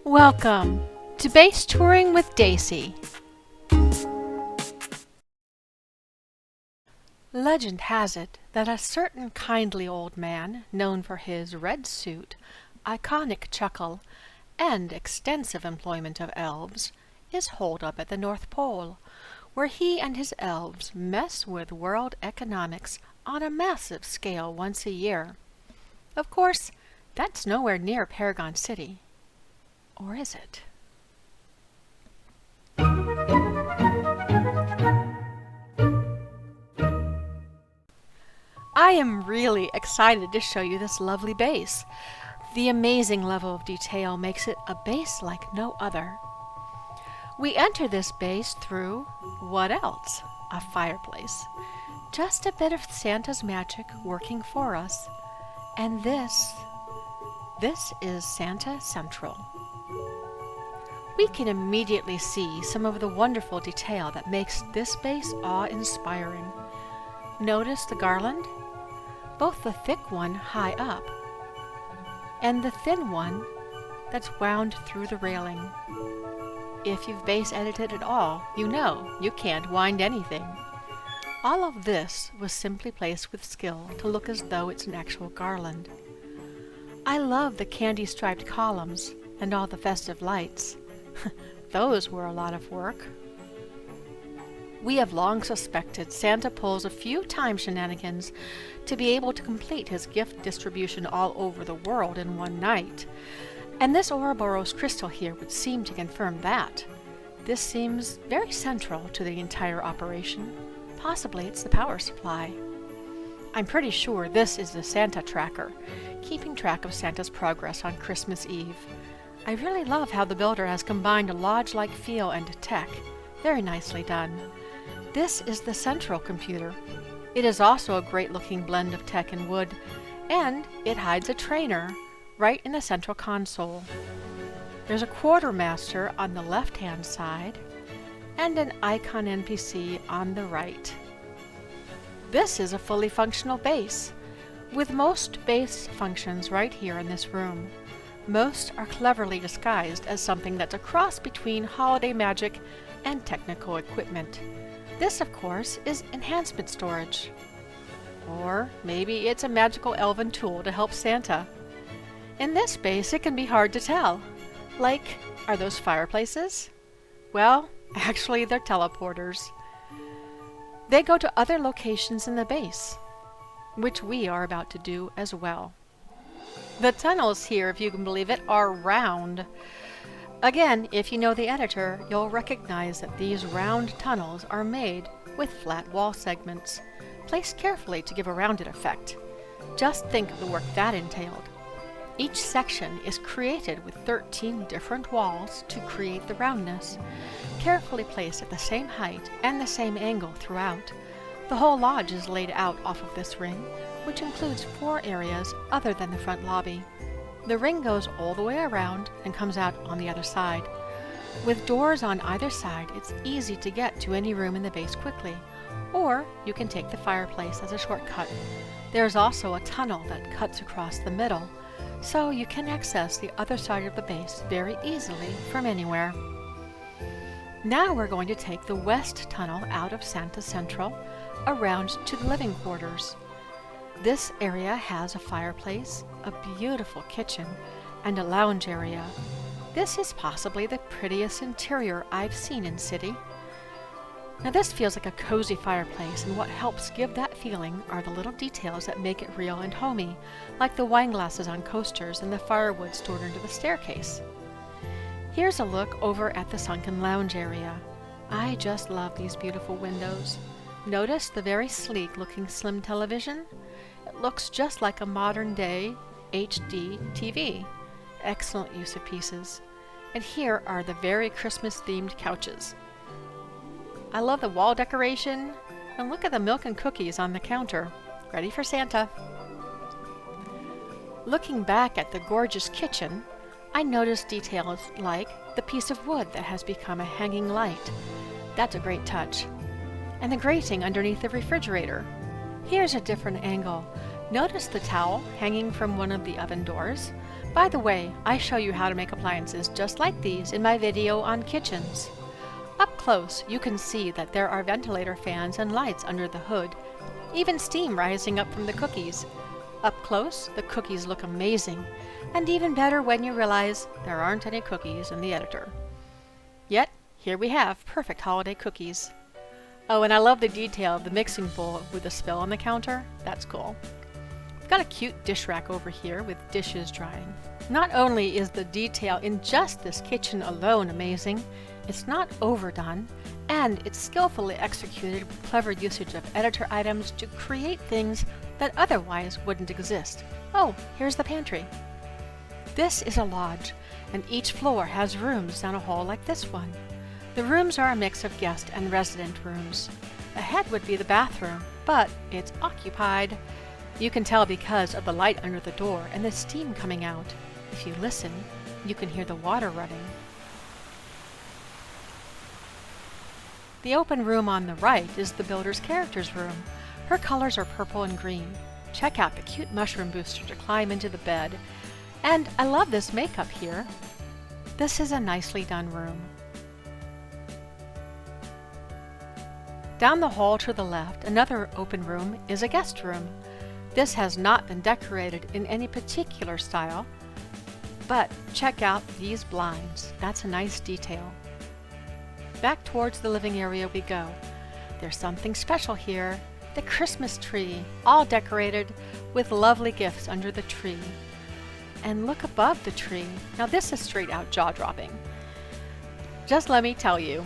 Welcome to Base Touring with Daisy. Legend has it that a certain kindly old man, known for his red suit, iconic chuckle, and extensive employment of elves, is holed up at the North Pole, where he and his elves mess with world economics on a massive scale once a year. Of course, that's nowhere near Paragon City. Or is it? I am really excited to show you this lovely base. The amazing level of detail makes it a base like no other. We enter this base through, what else? A fireplace. Just a bit of Santa's magic working for us. And this is Santa Central. We can immediately see some of the wonderful detail that makes this base awe-inspiring. Notice the garland? Both the thick one high up and the thin one that's wound through the railing. If you've base edited at all, you know you can't wind anything. All of this was simply placed with skill to look as though it's an actual garland. I love the candy-striped columns and all the festive lights. Those were a lot of work. We have long suspected Santa pulls a few time shenanigans to be able to complete his gift distribution all over the world in one night. And this Ouroboros crystal here would seem to confirm that. This seems very central to the entire operation. Possibly it's the power supply. I'm pretty sure this is the Santa tracker, keeping track of Santa's progress on Christmas Eve. I really love how the builder has combined a lodge-like feel and tech. Very nicely done. This is the central computer. It is also a great-looking blend of tech and wood, and it hides a trainer right in the central console. There's a quartermaster on the left-hand side, and an icon NPC on the right. This is a fully functional base, with most base functions right here in this room. Most are cleverly disguised as something that's a cross between holiday magic and technical equipment. This, of course, is enhancement storage. Or maybe it's a magical elven tool to help Santa. In this base, it can be hard to tell. Like, are those fireplaces? Well, actually, they're teleporters. They go to other locations in the base, which we are about to do as well. The tunnels here, if you can believe it, are round. Again, if you know the editor, you'll recognize that these round tunnels are made with flat wall segments, placed carefully to give a rounded effect. Just think of the work that entailed. Each section is created with 13 different walls to create the roundness, carefully placed at the same height and the same angle throughout. The whole lodge is laid out off of this ring, which includes 4 areas other than the front lobby. The ring goes all the way around and comes out on the other side. With doors on either side, it's easy to get to any room in the base quickly, or you can take the fireplace as a shortcut. There's also a tunnel that cuts across the middle, so you can access the other side of the base very easily from anywhere. Now we're going to take the west tunnel out of Santa Central around to the living quarters. This area has a fireplace, a beautiful kitchen, and a lounge area. This is possibly the prettiest interior I've seen in City. Now this feels like a cozy fireplace, and what helps give that feeling are the little details that make it real and homey, like the wine glasses on coasters and the firewood stored under the staircase. Here's a look over at the sunken lounge area. I just love these beautiful windows. Notice the very sleek looking slim television? It looks just like a modern day HD TV. Excellent use of pieces. And here are the very Christmas themed couches. I love the wall decoration, and look at the milk and cookies on the counter, ready for Santa. Looking back at the gorgeous kitchen, I noticed details like the piece of wood that has become a hanging light. That's a great touch. And the grating underneath the refrigerator. Here's a different angle. Notice the towel hanging from one of the oven doors? By the way, I show you how to make appliances just like these in my video on kitchens. Up close, you can see that there are ventilator fans and lights under the hood, even steam rising up from the cookies. Up close, the cookies look amazing, and even better when you realize there aren't any cookies in the editor. Yet, here we have perfect holiday cookies. Oh, and I love the detail of the mixing bowl with the spill on the counter. That's cool. We've got a cute dish rack over here with dishes drying. Not only is the detail in just this kitchen alone amazing, it's not overdone, and it's skillfully executed with clever usage of editor items to create things that otherwise wouldn't exist. Oh, here's the pantry. This is a lodge, and each floor has rooms down a hall like this one. The rooms are a mix of guest and resident rooms. Ahead would be the bathroom, but it's occupied. You can tell because of the light under the door and the steam coming out. If you listen, you can hear the water running. The open room on the right is the builder's character's room. Her colors are purple and green. Check out the cute mushroom booster to climb into the bed. And I love this makeup here. This is a nicely done room. Down the hall to the left, another open room is a guest room. This has not been decorated in any particular style, but check out these blinds. That's a nice detail. Back towards the living area we go. There's something special here. The Christmas tree, all decorated with lovely gifts under the tree. And look above the tree. Now this is straight out jaw-dropping. Just let me tell you,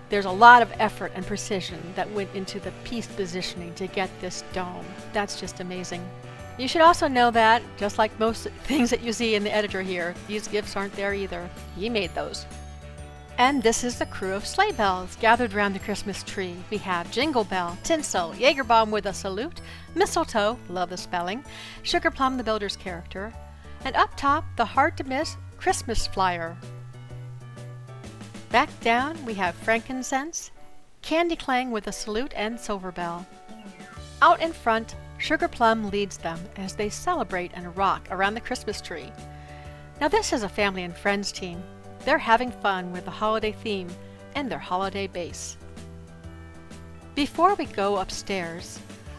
there's a lot of effort and precision that went into the piece positioning to get this dome. That's just amazing. You should also know that, just like most things that you see in the editor here, these gifts aren't there either. He made those. And this is the crew of sleigh bells gathered around the Christmas tree. We have Jingle Bell, Tinsel, Jaeger Bomb with a salute, Mistletoe, love the spelling, Sugar Plum the builder's character, and up top, the hard-to-miss Christmas flyer. Back down, we have frankincense, Candy Clang with a salute and Silver Bell. Out in front, Sugar Plum leads them as they celebrate and rock around the Christmas tree. Now this is a family and friends team. They're having fun with the holiday theme and their holiday base. Before we go upstairs,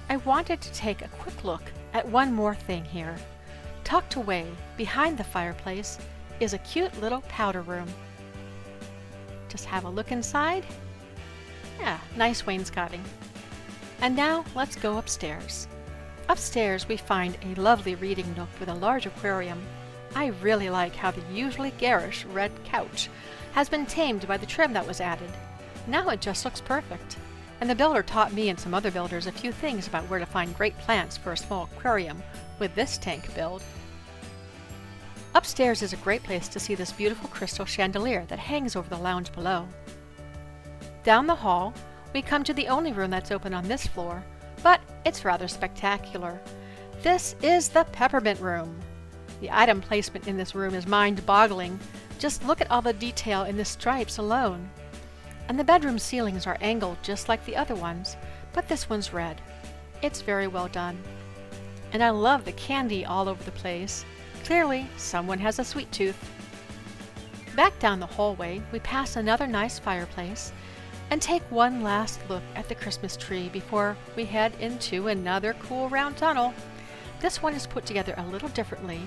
I wanted to take a quick look at one more thing here. Tucked away behind the fireplace is a cute little powder room. Just have a look inside. Yeah, nice wainscoting. And now let's go upstairs. Upstairs we find a lovely reading nook with a large aquarium. I really like how the usually garish red couch has been tamed by the trim that was added. Now it just looks perfect. And the builder taught me and some other builders a few things about where to find great plants for a small aquarium with this tank build. Upstairs is a great place to see this beautiful crystal chandelier that hangs over the lounge below. Down the hall, we come to the only room that's open on this floor, but it's rather spectacular. This is the peppermint room. The item placement in this room is mind-boggling. Just look at all the detail in the stripes alone. And the bedroom ceilings are angled just like the other ones, but this one's red. It's very well done. And I love the candy all over the place. Clearly, someone has a sweet tooth. Back down the hallway, we pass another nice fireplace and take one last look at the Christmas tree before we head into another cool round tunnel. This one is put together a little differently.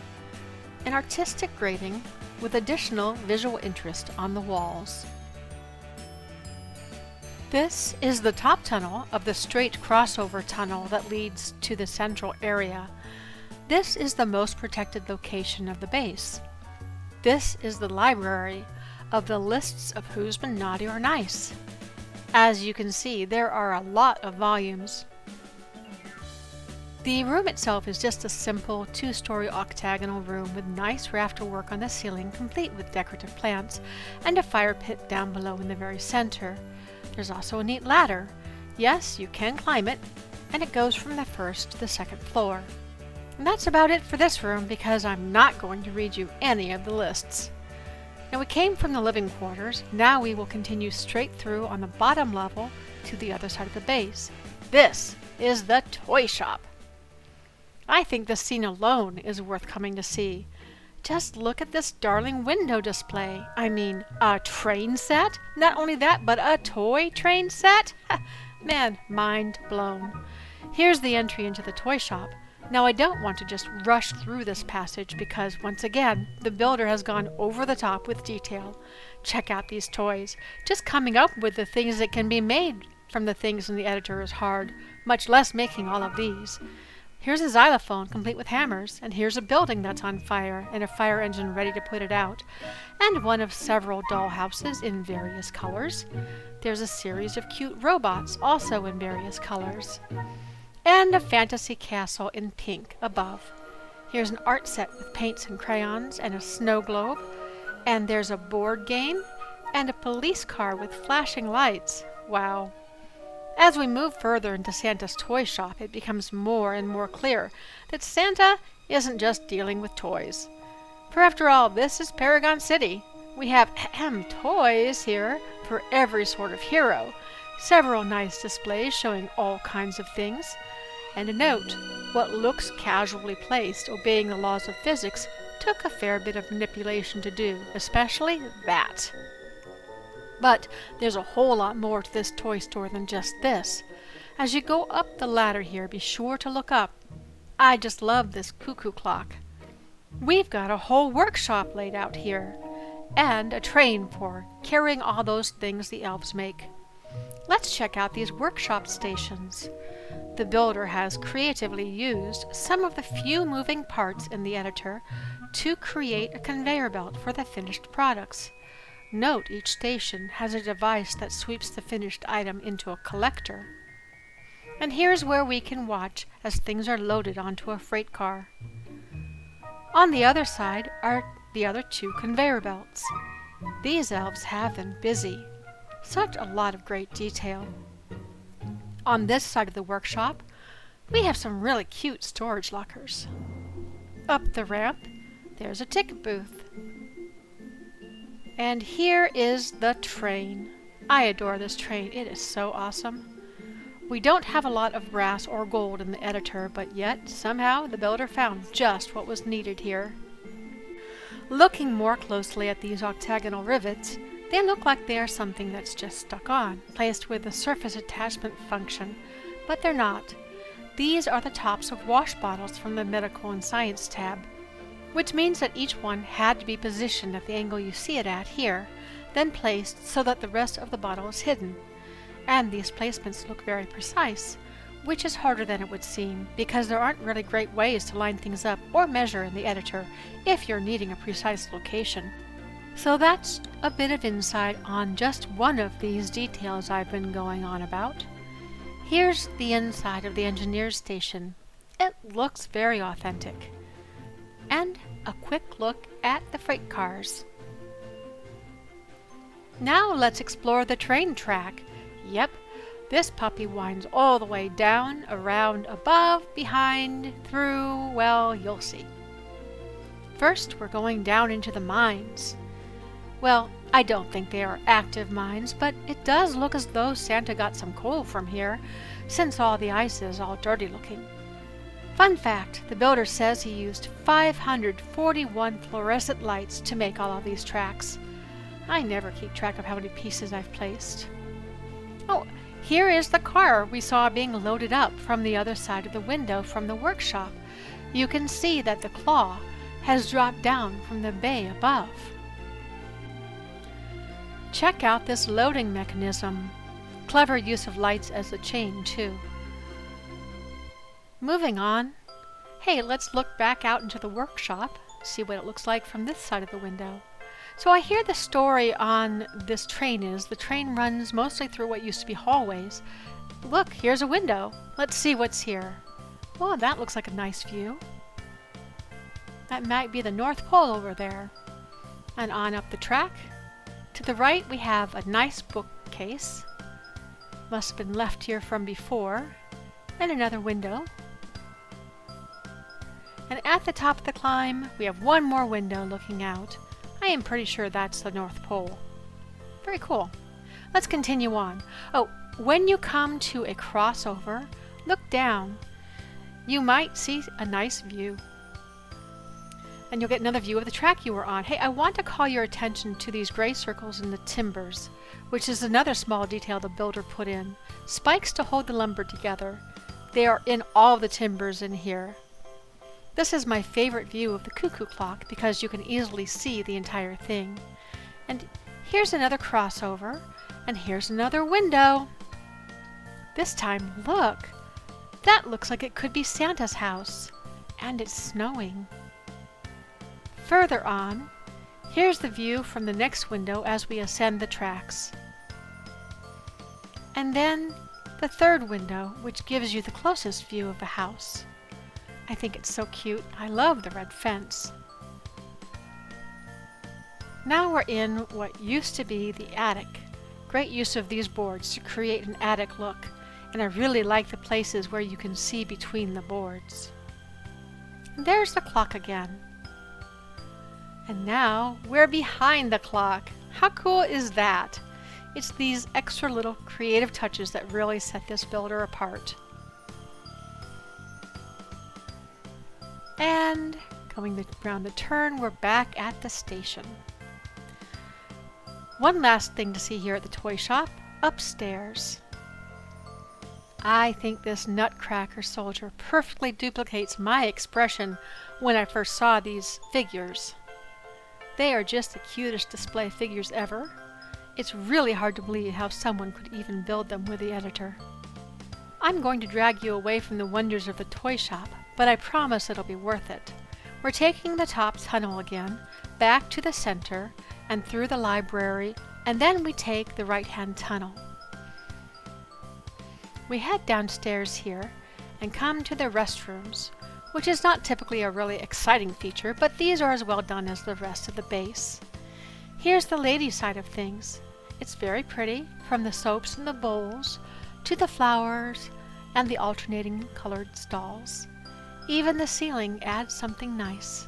An artistic grading with additional visual interest on the walls. This is the top tunnel of the straight crossover tunnel that leads to the central area. This is the most protected location of the base. This is the library of the lists of who's been naughty or nice. As you can see, there are a lot of volumes. The room itself is just a simple two-story octagonal room with nice rafterwork on the ceiling, complete with decorative plants, and a fire pit down below in the very center. There's also a neat ladder. Yes, you can climb it, and it goes from the first to the second floor. And that's about it for this room because I'm not going to read you any of the lists. Now we came from the living quarters, now we will continue straight through on the bottom level to the other side of the base. This is the toy shop. I think the scene alone is worth coming to see. Just look at this darling window display. I mean, a train set? Not only that, but a toy train set? Man, mind blown. Here's the entry into the toy shop. Now I don't want to just rush through this passage because, once again, the builder has gone over the top with detail. Check out these toys. Just coming up with the things that can be made from the things in the editor is hard, much less making all of these. Here's a xylophone complete with hammers, and here's a building that's on fire and a fire engine ready to put it out, and one of several doll houses in various colors. There's a series of cute robots also in various colors, and a fantasy castle in pink above. Here's an art set with paints and crayons and a snow globe, and there's a board game and a police car with flashing lights. Wow. As we move further into Santa's toy shop, it becomes more and more clear that Santa isn't just dealing with toys. For after all, this is Paragon City. We have toys here for every sort of hero, several nice displays showing all kinds of things. And a note, what looks casually placed, obeying the laws of physics, took a fair bit of manipulation to do, especially that. But there's a whole lot more to this toy store than just this. As you go up the ladder here, be sure to look up. I just love this cuckoo clock. We've got a whole workshop laid out here, and a train for carrying all those things the elves make. Let's check out these workshop stations. The builder has creatively used some of the few moving parts in the editor to create a conveyor belt for the finished products. Note each station has a device that sweeps the finished item into a collector. And here's where we can watch as things are loaded onto a freight car. On the other side are the other two conveyor belts. These elves have been busy. Such a lot of great detail. On this side of the workshop, we have some really cute storage lockers. Up the ramp, there's a ticket booth. And here is the train. I adore this train. It is so awesome. We don't have a lot of brass or gold in the editor, but yet, somehow, the builder found just what was needed here. Looking more closely at these octagonal rivets, they look like they are something that's just stuck on, placed with the surface attachment function, but they're not. These are the tops of wash bottles from the Medical and Science tab, which means that each one had to be positioned at the angle you see it at here, then placed so that the rest of the bottle is hidden. And these placements look very precise, which is harder than it would seem, because there aren't really great ways to line things up or measure in the editor if you're needing a precise location. So that's a bit of insight on just one of these details I've been going on about. Here's the inside of the engineer's station. It looks very authentic. And a quick look at the freight cars. Now let's explore the train track. Yep, this puppy winds all the way down, around, above, behind, through, well, you'll see. First, we're going down into the mines. Well, I don't think they are active mines, but it does look as though Santa got some coal from here, since all the ice is all dirty looking. Fun fact, the builder says he used 541 fluorescent lights to make all of these tracks. I never keep track of how many pieces I've placed. Oh, here is the car we saw being loaded up from the other side of the window from the workshop. You can see that the claw has dropped down from the bay above. Check out this loading mechanism. Clever use of lights as a chain, too. Moving on. Hey, let's look back out into the workshop, see what it looks like from this side of the window. So I hear the story on this train is the train runs mostly through what used to be hallways. Look, here's a window. Let's see what's here. Well, that looks like a nice view. That might be the North Pole over there. And on up the track. To the right, we have a nice bookcase. Must have been left here from before. And another window. And at the top of the climb, we have one more window looking out. I am pretty sure that's the North Pole. Very cool. Let's continue on. Oh, when you come to a crossover, look down. you might see a nice view. And you'll get another view of the track you were on. Hey, I want to call your attention to these gray circles in the timbers, which is another small detail the builder put in. Spikes to hold the lumber together. They are in all the timbers in here. This is my favorite view of the cuckoo clock because you can easily see the entire thing. And here's another crossover, and here's another window. This time, look! That looks like it could be Santa's house, and it's snowing. Further on, here's the view from the next window as we ascend the tracks. And then the third window, which gives you the closest view of the house. I think it's so cute. I love the red fence. Now we're in what used to be the attic. Great use of these boards to create an attic look, and I really like the places where you can see between the boards. And there's the clock again. And now we're behind the clock. How cool is that? It's these extra little creative touches that really set this builder apart. And going around the turn, we're back at the station. One last thing to see here at the toy shop, upstairs. I think this Nutcracker soldier perfectly duplicates my expression when I first saw these figures. They are just the cutest display figures ever. It's really hard to believe how someone could even build them with the editor. I'm going to drag you away from the wonders of the toy shop, but I promise it'll be worth it. We're taking the top tunnel again, back to the center, and through the library, and then we take the right-hand tunnel. We head downstairs here and come to the restrooms, which is not typically a really exciting feature, but these are as well done as the rest of the base. Here's the lady side of things. It's very pretty, from the soaps and the bowls, to the flowers and the alternating colored stalls. Even the ceiling adds something nice.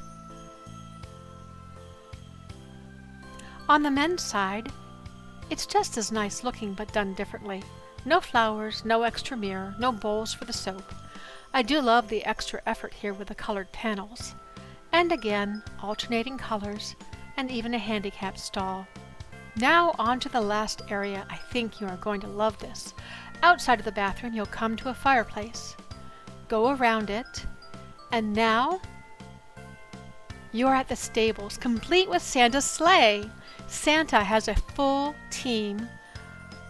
On the men's side, it's just as nice looking but done differently. No flowers, no extra mirror, no bowls for the soap. I do love the extra effort here with the colored panels. And again, alternating colors, and even a handicapped stall. Now on to the last area. I think you are going to love this. Outside of the bathroom, you'll come to a fireplace. Go around it, and now you're at the stables, complete with Santa's sleigh. Santa has a full team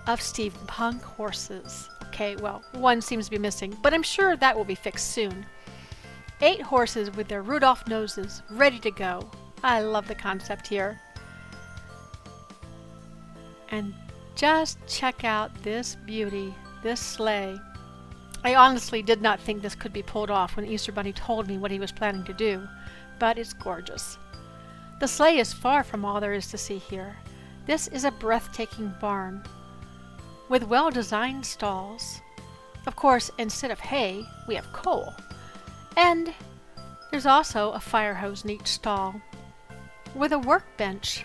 of steampunk horses. Okay, well, one seems to be missing, but I'm sure that will be fixed soon. 8 horses with their Rudolph noses, ready to go. I love the concept here. And just check out this beauty, this sleigh. I honestly did not think this could be pulled off when Easter Bunny told me what he was planning to do, but it's gorgeous. The sleigh is far from all there is to see here. This is a breathtaking barn with well-designed stalls. Of course, instead of hay, we have coal. And there's also a fire hose in each stall, with a workbench.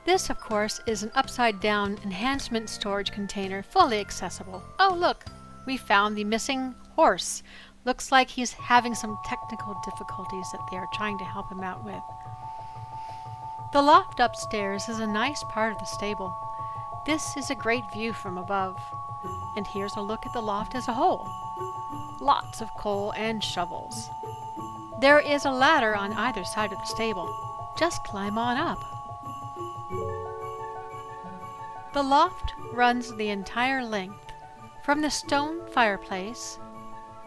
This, of course, is an upside-down enhancement storage container, fully accessible. Oh, look! We found the missing horse. Looks like he's having some technical difficulties that they are trying to help him out with. The loft upstairs is a nice part of the stable. This is a great view from above. And here's a look at the loft as a whole. Lots of coal and shovels. There is a ladder on either side of the stable. Just climb on up. The loft runs the entire length, from the stone fireplace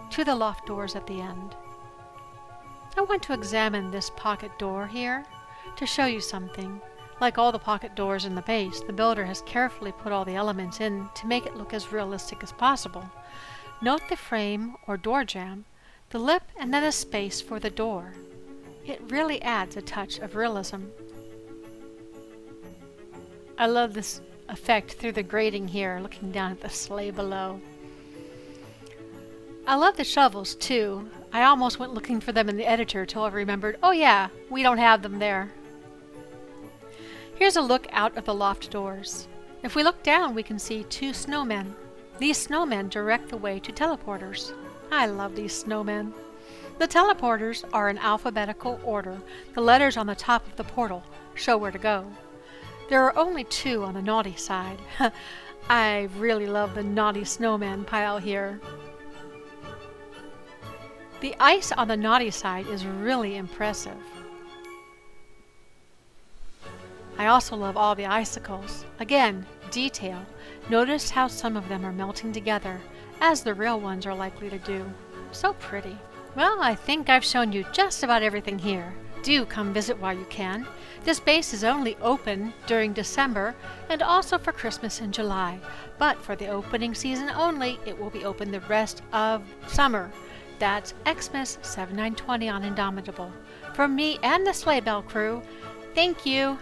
to the loft doors at the end. I want to examine this pocket door here to show you something. Like all the pocket doors in the base, the builder has carefully put all the elements in to make it look as realistic as possible. Note the frame or door jamb, the lip, and then a space for the door. It really adds a touch of realism. I love this effect through the grating here, looking down at the sleigh below. I love the shovels too. I almost went looking for them in the editor till I remembered, oh yeah, we don't have them there. Here's a look out of the loft doors. If we look down, we can see 2 snowmen. These snowmen direct the way to teleporters. I love these snowmen. The teleporters are in alphabetical order. The letters on the top of the portal show where to go. There are only 2 on the naughty side. I really love the naughty snowman pile here. The ice on the naughty side is really impressive. I also love all the icicles. Again, detail. Notice how some of them are melting together, as the real ones are likely to do. So pretty. Well, I think I've shown you just about everything here. Do come visit while you can. This base is only open during December and also for Christmas in July. But for the opening season only, it will be open the rest of summer. That's Xmas 7920 on Indomitable. From me and the Sleigh Bell crew, thank you.